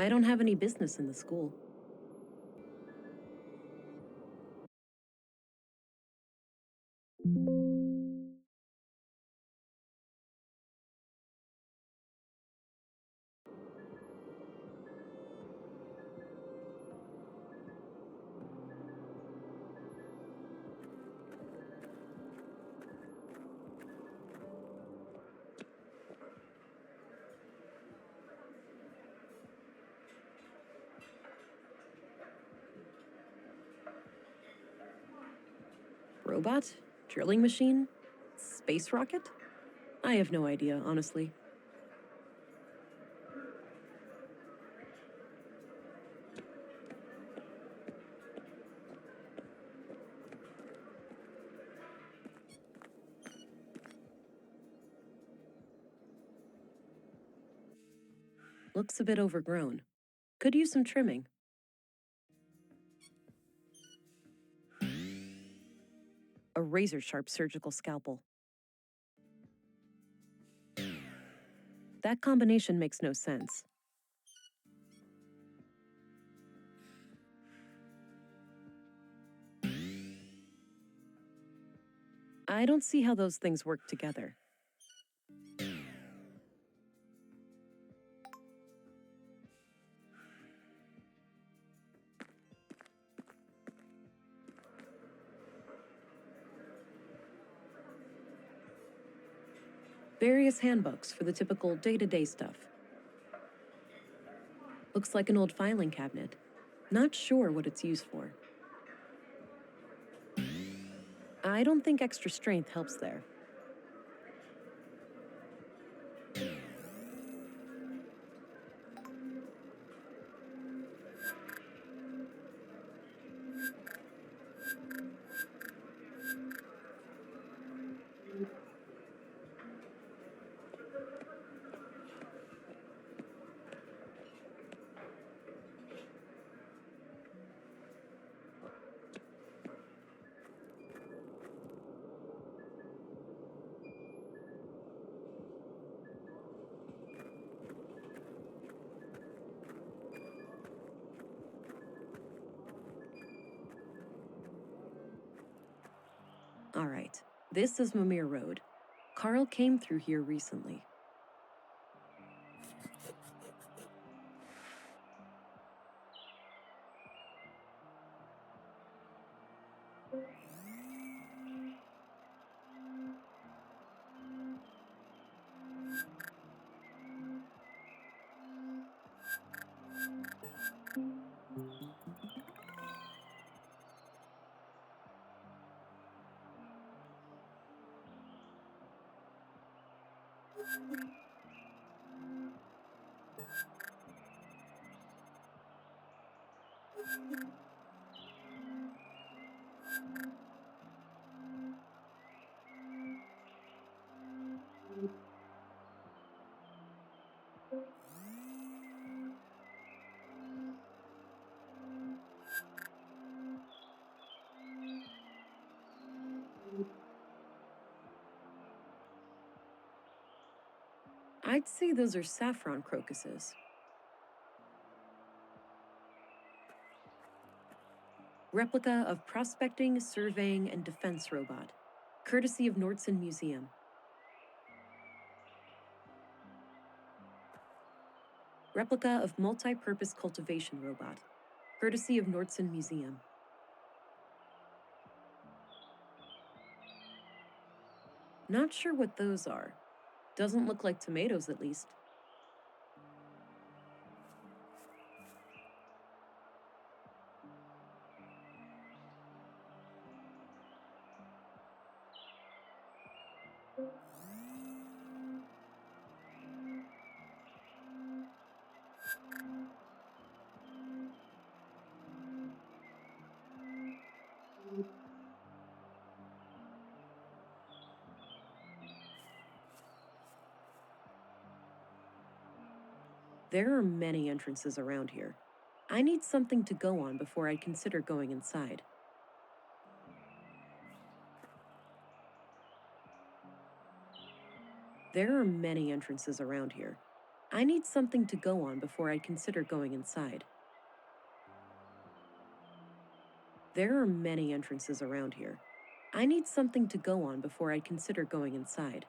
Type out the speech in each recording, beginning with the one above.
I don't have any business in the school. Robot? Drilling machine? Space rocket? I have no idea, honestly. Looks a bit overgrown. Could use some trimming. A razor-sharp surgical scalpel. That combination makes no sense. I don't see how those things work together. Various handbooks for the typical day-to-day stuff. Looks like an old filing cabinet. Not sure what it's used for. I don't think extra strength helps there. All right, this is Mimir Road. Carl came through here recently. I'd say those are saffron crocuses. Replica of prospecting, surveying, and defense robot, courtesy of Nordson Museum. Replica of multi-purpose cultivation robot, courtesy of Nordson Museum. Not sure what those are. Doesn't look like tomatoes, at least. There are many entrances around here. I need something to go on before I'd consider going inside. There are many entrances around here. I need something to go on before I'd consider going inside. There are many entrances around here. I need something to go on before I'd consider going inside.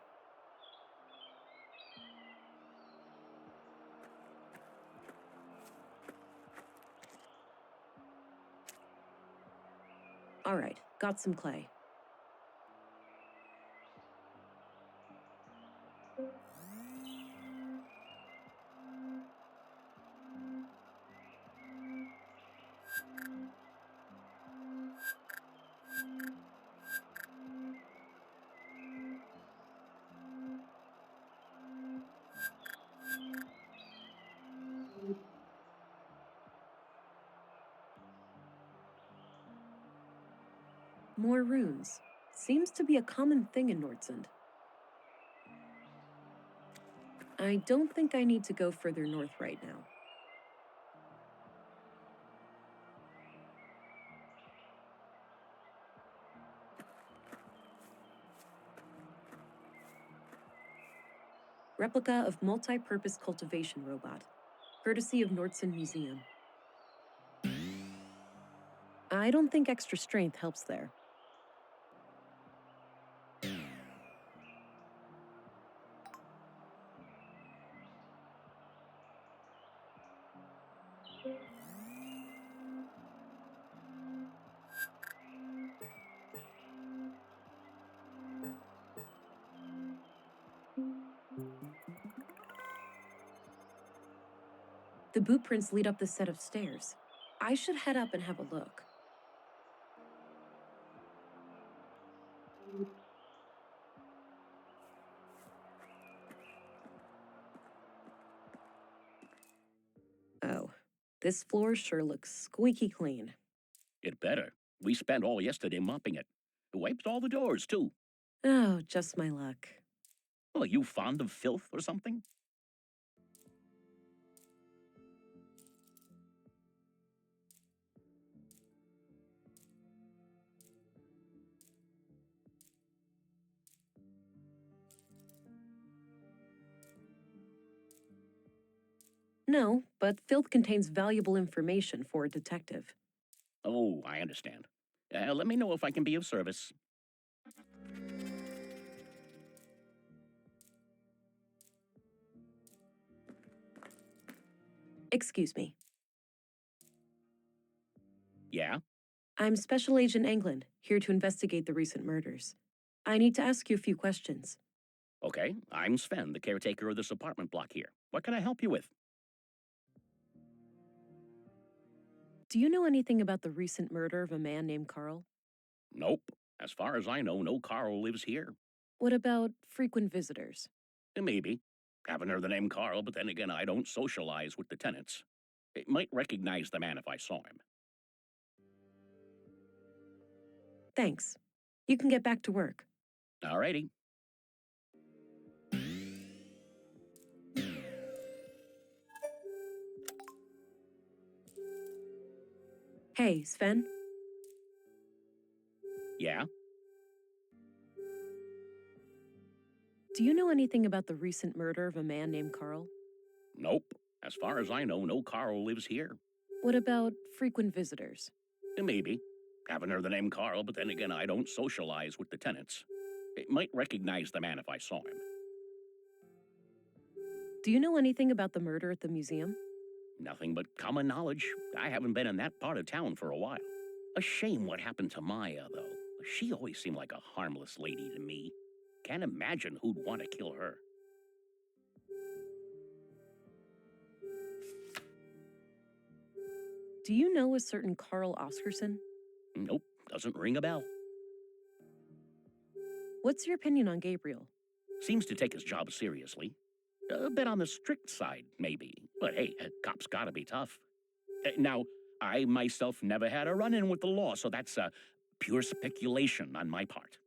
All right, got some clay. More runes. Seems to be a common thing in Nordsund. I don't think I need to go further north right now. Replica of multi-purpose cultivation robot, courtesy of Nordsund Museum. I don't think extra strength helps there. The boot prints lead up the set of stairs. I should head up and have a look. Oh, this floor sure looks squeaky clean. It better. We spent all yesterday mopping it. It wiped all the doors, too. Oh, just my luck. Well, are you fond of filth or something? No, but filth contains valuable information for a detective. Oh, I understand. Let me know if I can be of service. Excuse me. Yeah? I'm Special Agent England, here to investigate the recent murders. I need to ask you a few questions. Okay, I'm Sven, the caretaker of this apartment block here. What can I help you with? Do you know anything about the recent murder of a man named Carl? Nope. As far as I know, no Carl lives here. What about frequent visitors? Maybe. Haven't heard the name Carl, but then again, I don't socialize with the tenants. I might recognize the man if I saw him. Thanks. You can get back to work. Alrighty. Hey, Sven? Yeah? Do you know anything about the recent murder of a man named Carl? Nope. As far as I know, no Carl lives here. What about frequent visitors? Maybe. Haven't heard the name Carl, but then again, I don't socialize with the tenants. I might recognize the man if I saw him. Do you know anything about the murder at the museum? Nothing but common knowledge. I haven't been in that part of town for a while. A shame what happened to Maya, though. She always seemed like a harmless lady to me. Can't imagine who'd want to kill her. Do you know a certain Carl Oscarson? Nope, doesn't ring a bell. What's your opinion on Gabriel? Seems to take his job seriously. A bit on the strict side, maybe. But hey, a cop's gotta be tough. Now, I myself never had a run-in with the law, so that's pure speculation on my part.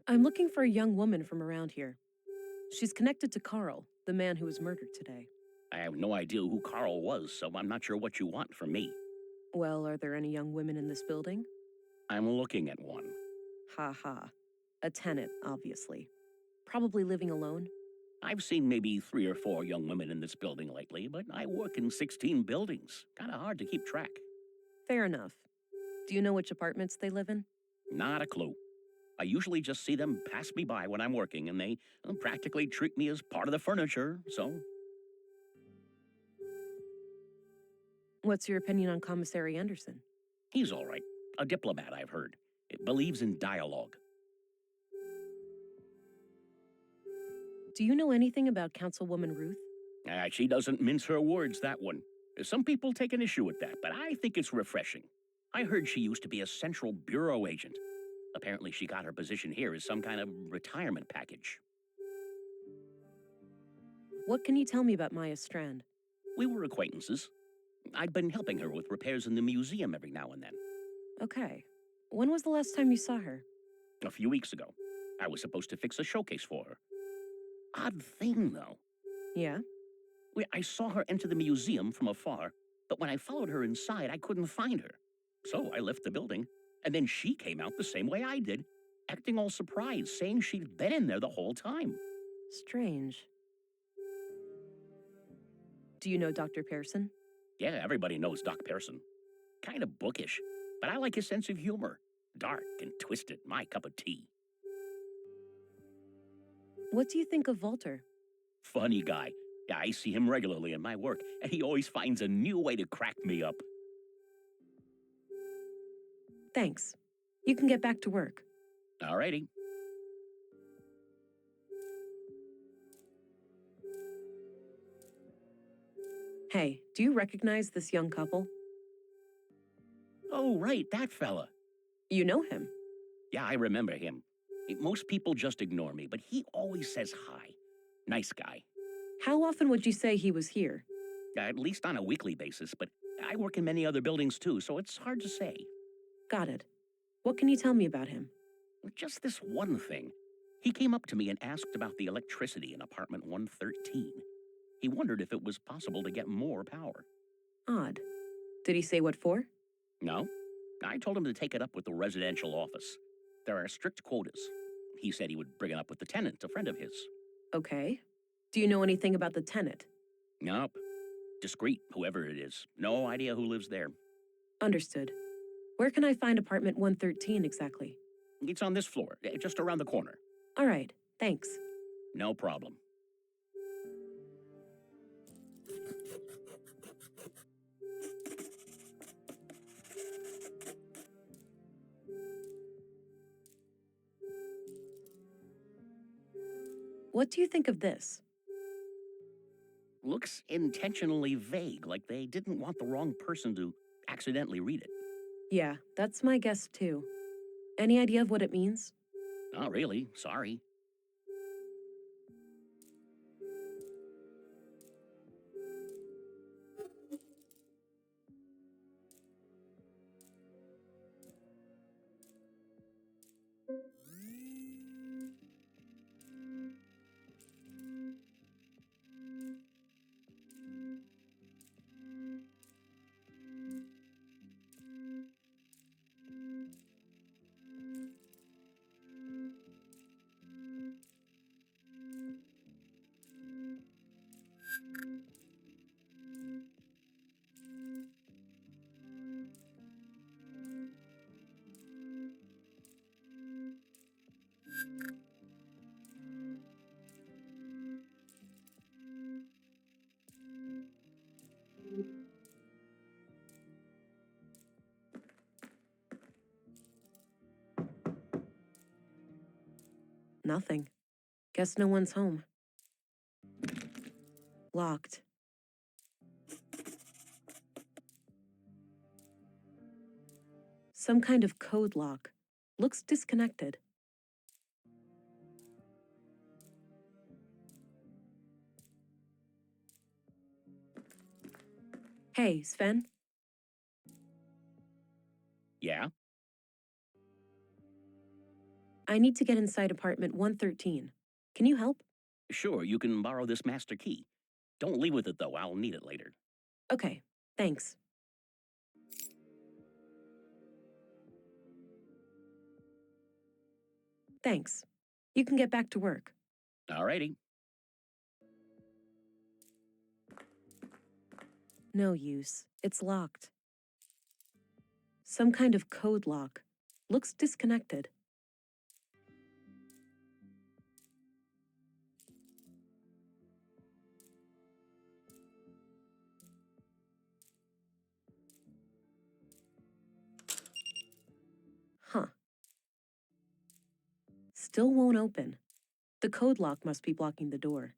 I'm looking for a young woman from around here. She's connected to Carl, the man who was murdered today. I have no idea who Carl was, so I'm not sure what you want from me. Well, are there any young women in this building? I'm looking at one. Ha ha. A tenant, obviously. Probably living alone. I've seen maybe 3 or 4 young women in this building lately, but I work in 16 buildings. Kind of hard to keep track. Fair enough. Do you know which apartments they live in? Not a clue. I usually just see them pass me by when I'm working, and they practically treat me as part of the furniture, so. What's your opinion on Commissary Anderson? He's all right. A diplomat, I've heard. It believes in dialogue. Do you know anything about Councilwoman Ruth? She doesn't mince her words, that one. Some people take an issue with that, but I think it's refreshing. I heard she used to be a Central Bureau agent. Apparently, she got her position here as some kind of retirement package. What can you tell me about Maya Strand? We were acquaintances. I'd been helping her with repairs in the museum every now and then. Okay. When was the last time you saw her? A few weeks ago, I was supposed to fix a showcase for her. Odd thing, though. Yeah? I saw her enter the museum from afar, but when I followed her inside, I couldn't find her. So I left the building, and then she came out the same way I did, acting all surprised, saying she'd been in there the whole time. Strange. Do you know Dr. Pearson? Yeah, everybody knows Doc Pearson. Kind of bookish, but I like his sense of humor. Dark and twisted, my cup of tea. What do you think of Walter? Funny guy. Yeah, I see him regularly in my work, and he always finds a new way to crack me up. Thanks. You can get back to work. Alrighty. Hey, do you recognize this young couple? Oh, right, that fella. You know him. Yeah, I remember him. Most people just ignore me, but he always says hi. Nice guy. How often would you say he was here? At least on a weekly basis, but I work in many other buildings too, so it's hard to say. Got it. What can you tell me about him? Just this one thing. He came up to me and asked about the electricity in apartment 113. He wondered if it was possible to get more power. Odd. Did he say what for? No. I told him to take it up with the residential office. There are strict quotas. He said he would bring it up with the tenant, a friend of his. Okay. Do you know anything about the tenant? Nope. Discreet, whoever it is. No idea who lives there. Understood. Where can I find apartment 113 exactly? It's on this floor, just around the corner. All right, thanks. No problem. What do you think of this? Looks intentionally vague, like they didn't want the wrong person to accidentally read it. Yeah, that's my guess too. Any idea of what it means? Not really, sorry. Nothing. Guess no one's home. Locked. Some kind of code lock. Looks disconnected. Hey, Sven? Yeah? I need to get inside apartment 113. Can you help? Sure, you can borrow this master key. Don't leave with it, though. I'll need it later. Okay, thanks. Thanks. You can get back to work. Alrighty. No use. It's locked. Some kind of code lock. Looks disconnected. Huh. Still won't open. The code lock must be blocking the door.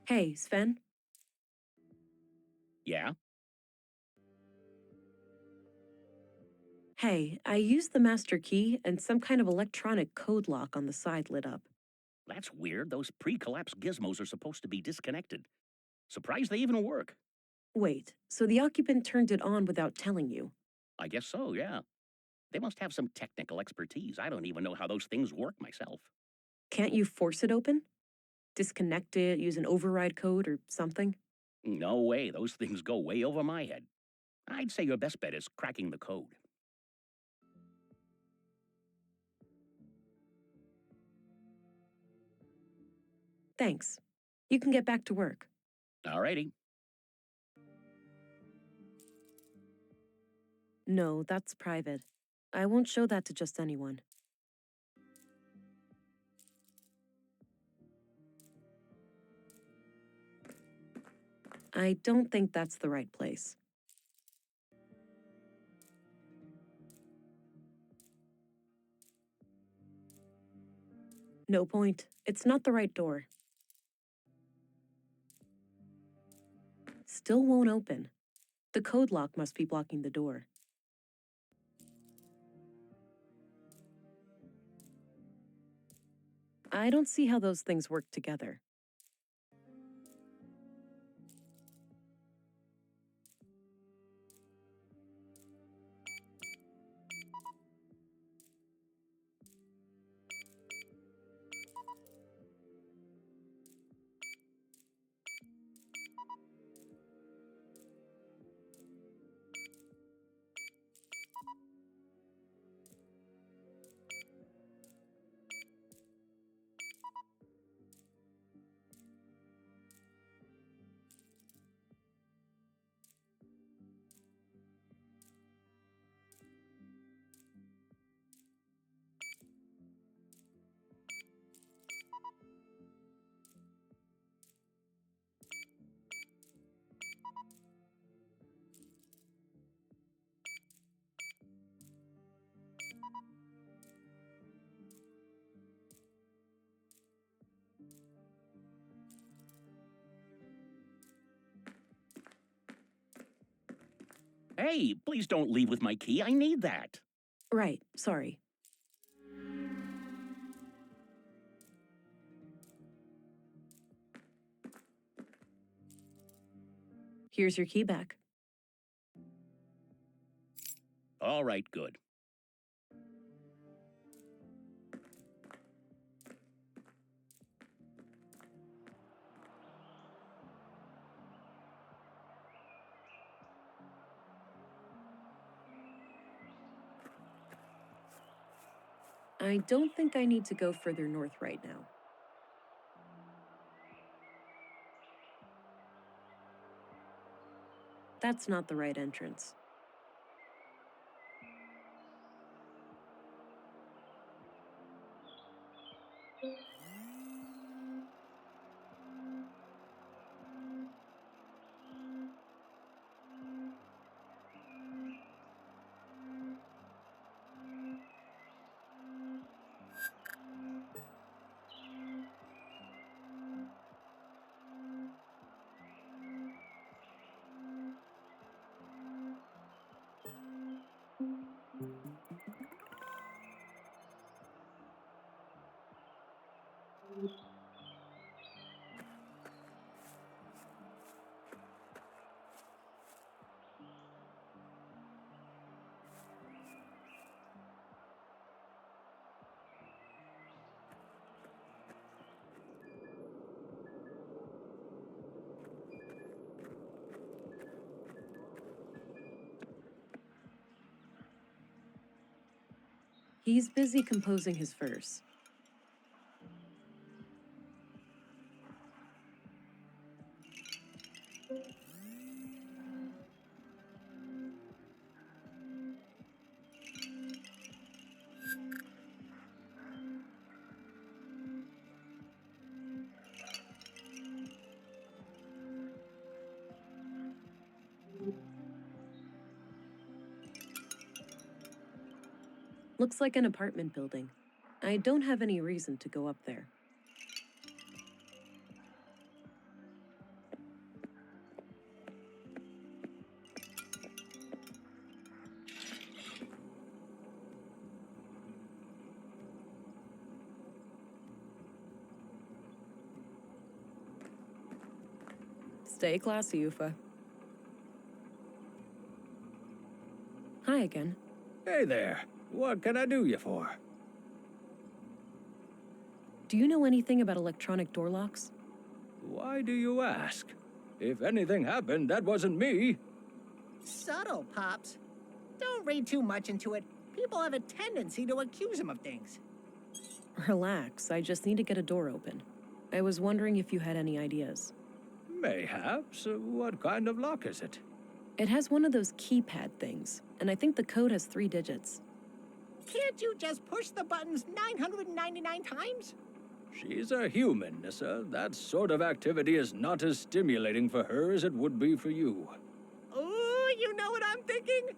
Hey, Sven? Yeah? Hey, I used the master key and some kind of electronic code lock on the side lit up. That's weird. Those pre-collapse gizmos are supposed to be disconnected. Surprised they even work. Wait, so the occupant turned it on without telling you? I guess so, yeah. They must have some technical expertise. I don't even know how those things work myself. Can't you force it open? Disconnect it, use an override code or something? No way. Those things go way over my head. I'd say your best bet is cracking the code. Thanks. You can get back to work. Alrighty. No, that's private. I won't show that to just anyone. I don't think that's the right place. No point. It's not the right door. Still won't open. The code lock must be blocking the door. I don't see how those things work together. Hey, please don't leave with my key. I need that. Right, sorry. Here's your key back. All right, good. I don't think I need to go further north right now. That's not the right entrance. He's busy composing his verse. Looks like an apartment building. I don't have any reason to go up there. Stay classy, Ufa. Hi again. Hey there. What can I do you for? Do you know anything about electronic door locks? Why do you ask? If anything happened, that wasn't me. Subtle, Pops. Don't read too much into it. People have a tendency to accuse him of things. Relax, I just need to get a door open. I was wondering if you had any ideas. Mayhaps. What kind of lock is it? It has one of those keypad things, and I think the code has 3 digits. Can't you just push the buttons 999 times? She's a human, Nissa. That sort of activity is not as stimulating for her as it would be for you. Oh, you know what I'm thinking?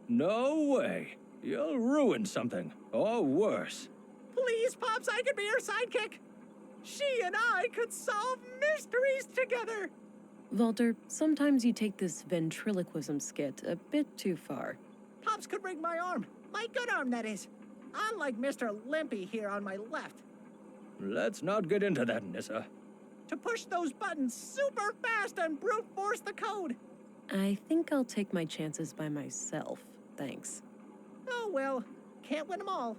No way. You'll ruin something, or worse. Please, Pops, I could be her sidekick. She and I could solve mysteries together. Walter, sometimes you take this ventriloquism skit a bit too far. Pops could rig my arm. My good arm, that is. Unlike Mr. Limpy here on my left. Let's not get into that, Nissa. To push those buttons super fast and brute force the code. I think I'll take my chances by myself, thanks. Oh well, can't win them all.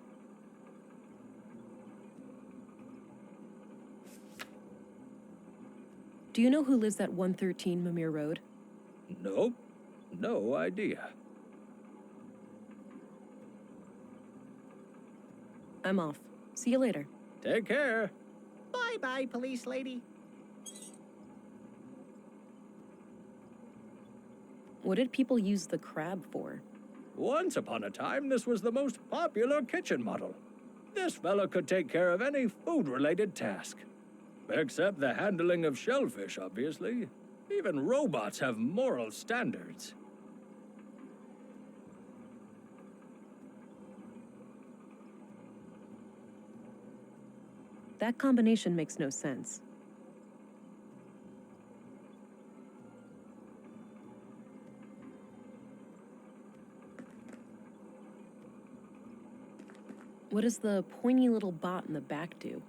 Do you know who lives at 113 Mimir Road? Nope. No idea. I'm off. See you later. Take care. Bye-bye, police lady. What did people use the crab for? Once upon a time, this was the most popular kitchen model. This fella could take care of any food-related task. Except the handling of shellfish, obviously. Even robots have moral standards. That combination makes no sense. What does the pointy little bot in the back do?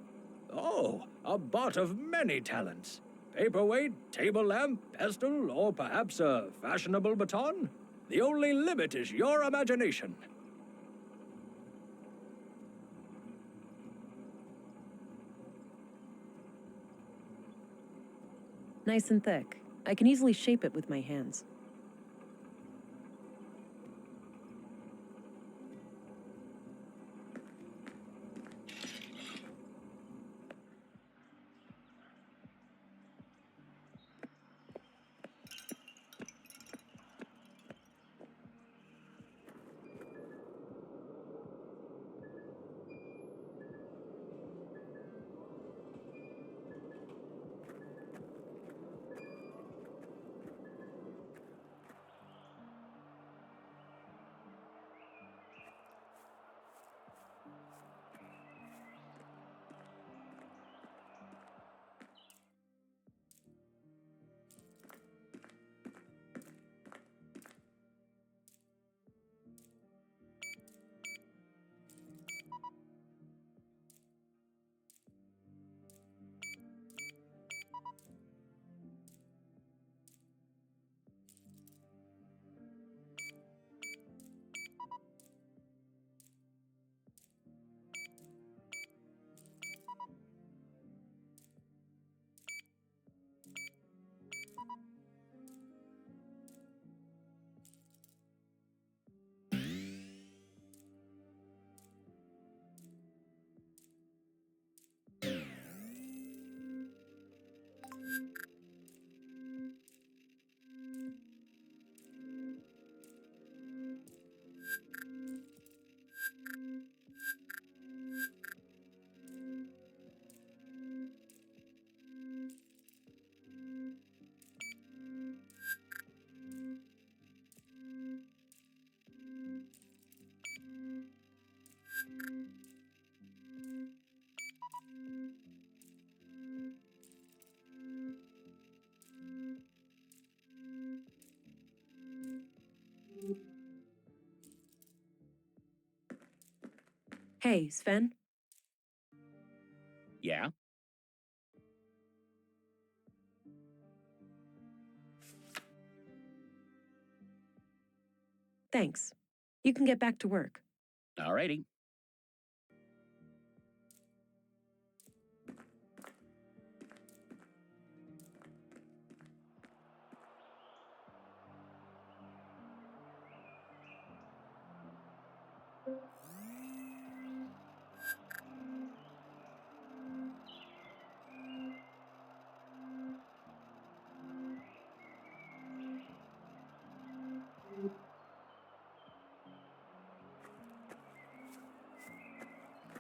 Oh, a bot of many talents. Paperweight, table lamp, pestle, or perhaps a fashionable baton? The only limit is your imagination. Nice and thick. I can easily shape it with my hands. Hey, Sven? Yeah? Thanks. You can get back to work. Alrighty.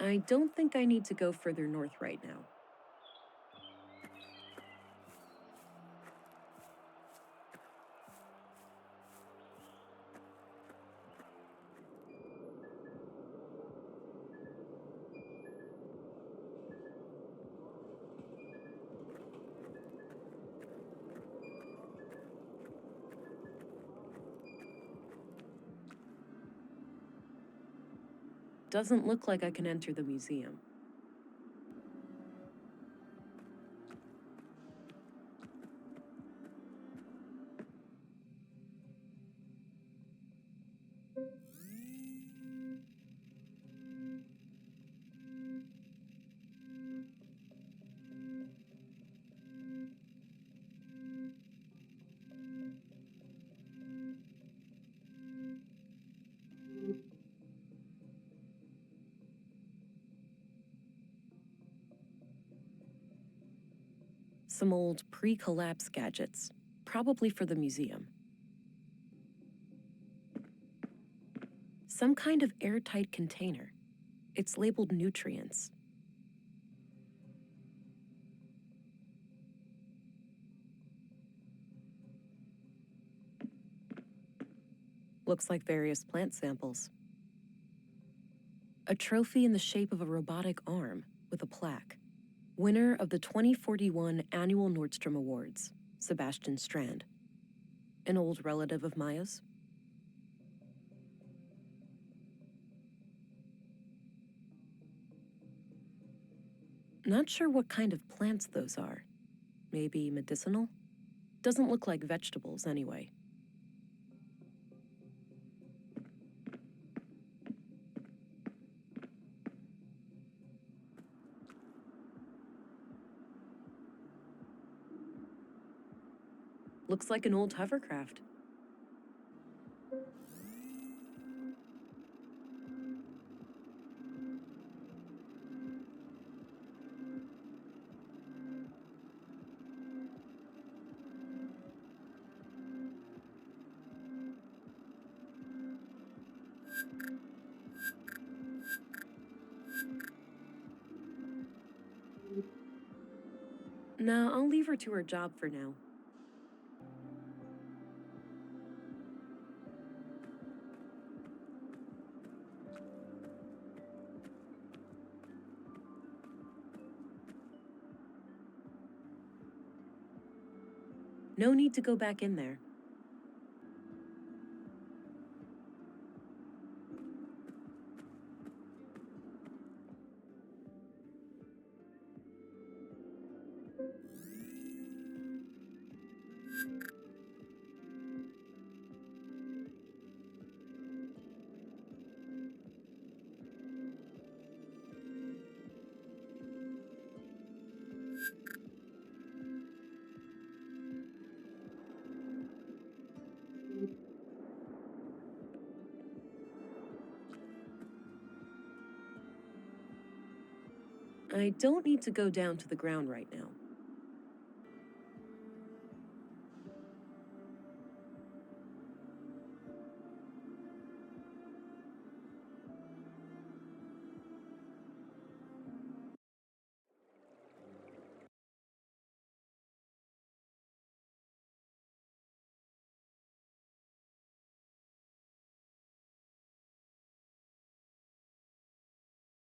I don't think I need to go further north right now. Doesn't look like I can enter the museum. Some old pre-collapse gadgets, probably for the museum. Some kind of airtight container. It's labeled nutrients. Looks like various plant samples. A trophy in the shape of a robotic arm with a plaque. Winner of the 2041 Annual Nordstrom Awards, Sebastian Strand. An old relative of Maya's. Not sure what kind of plants those are. Maybe medicinal? Doesn't look like vegetables anyway. Looks like an old hovercraft. No, I'll leave her to her job for now. No need to go back in there. I don't need to go down to the ground right now.